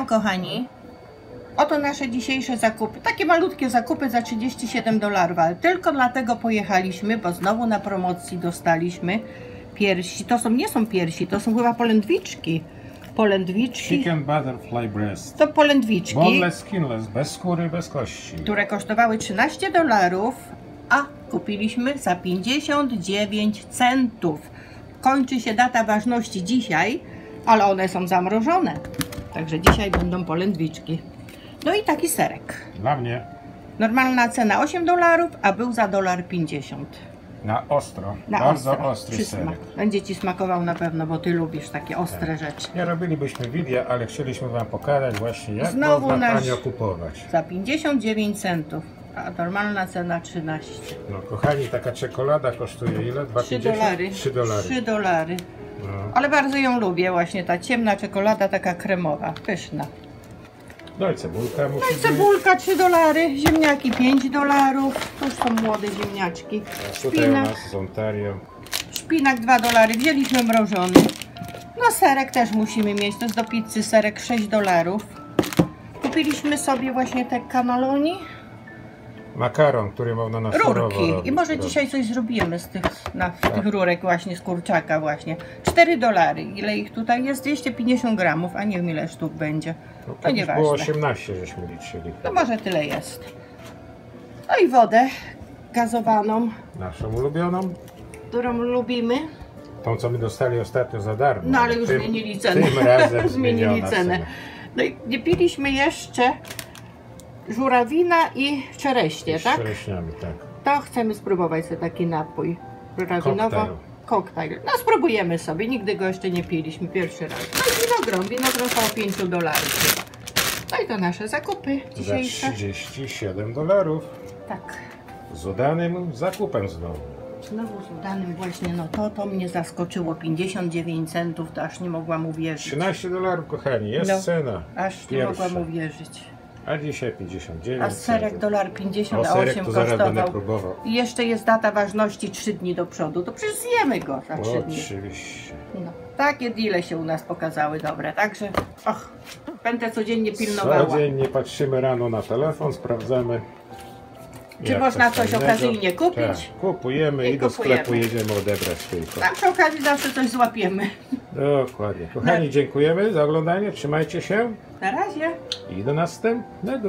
kochani, oto nasze dzisiejsze zakupy. Takie malutkie zakupy za $37, ale tylko dlatego pojechaliśmy, bo znowu na promocji dostaliśmy piersi. Nie są piersi, to są chyba polędwiczki. Polędwiczki. Chicken butterfly breast. To polędwiczki. Boneless, skinless, bez skóry, bez kości. Które kosztowały $13, a kupiliśmy za 59 centów. Kończy się data ważności dzisiaj, ale one są zamrożone. Także dzisiaj będą polędwiczki. No i taki serek. Dla mnie. Normalna cena $8, a był za $1,50. Na ostro. Na bardzo ostro. ostry Przysmak. serek. Będzie Ci smakował na pewno, bo Ty lubisz takie ostre rzeczy. Nie robilibyśmy wideo, ale chcieliśmy Wam pokazać właśnie, jak Znowu można nasz- tanio kupować. Za 59 centów, a normalna cena 13. No kochani, taka czekolada kosztuje ile? $3. $3. No. Ale bardzo ją lubię, właśnie ta ciemna czekolada, taka kremowa, pyszna. No i cebulka musi No i cebulka $3, ziemniaki $5, to już są młode ziemniaczki. być. Tutaj u Szpinak, nas z Ontario. szpinak $2, wzięliśmy mrożony. No serek też musimy mieć, to jest do pizzy serek $6. Kupiliśmy sobie właśnie te cannelloni, Makaron, który można na surowo rurki robić. i może dzisiaj coś zrobimy z tych rurek właśnie, z kurczaka właśnie. $4, ile ich tutaj jest? 250 gramów, a nie wiem ile sztuk będzie. No, To kiedyś nieważne. było 18, żeśmy liczyli. To może tyle jest. No i wodę gazowaną, Naszą ulubioną. którą lubimy. Tą, co my dostali ostatnio za darmo. No ale już zmienili cenę. Tym razem Zmienili zmieniona cenę. cena. No i nie piliśmy jeszcze żurawina i czereśnie, Z tak? czereśniami, tak. To chcemy spróbować sobie taki napój żurawinowo. Koktajl. Koktajl. No spróbujemy sobie, nigdy go jeszcze nie piliśmy, pierwszy raz. No i winogron około $5 chyba. No i to nasze zakupy Za dzisiejsze. $37. Tak. Z udanym zakupem znowu. Znowu z udanym właśnie, no to mnie zaskoczyło. 59 centów, to aż nie mogłam uwierzyć. $13, kochani, jest No, cena. Aż nie Pierwsza. mogłam uwierzyć. A dzisiaj 59 A serek centów. $1,50, O, a serek 8 to zaraz będę kosztował. próbował. I jeszcze jest data ważności 3 dni do przodu, to przecież zjemy go za 3 dni. Oczywiście. No, takie deale się u nas pokazały dobre, także będę codziennie pilnowała. Codziennie patrzymy rano na telefon, sprawdzamy. Czy jak można coś coś fajnego. okazyjnie kupić? Tak, kupujemy I i do kupujemy. sklepu jedziemy odebrać tylko. A przy okazji zawsze coś złapiemy. Dokładnie. Kochani, dziękujemy za oglądanie, trzymajcie się Na razie. i do następnego.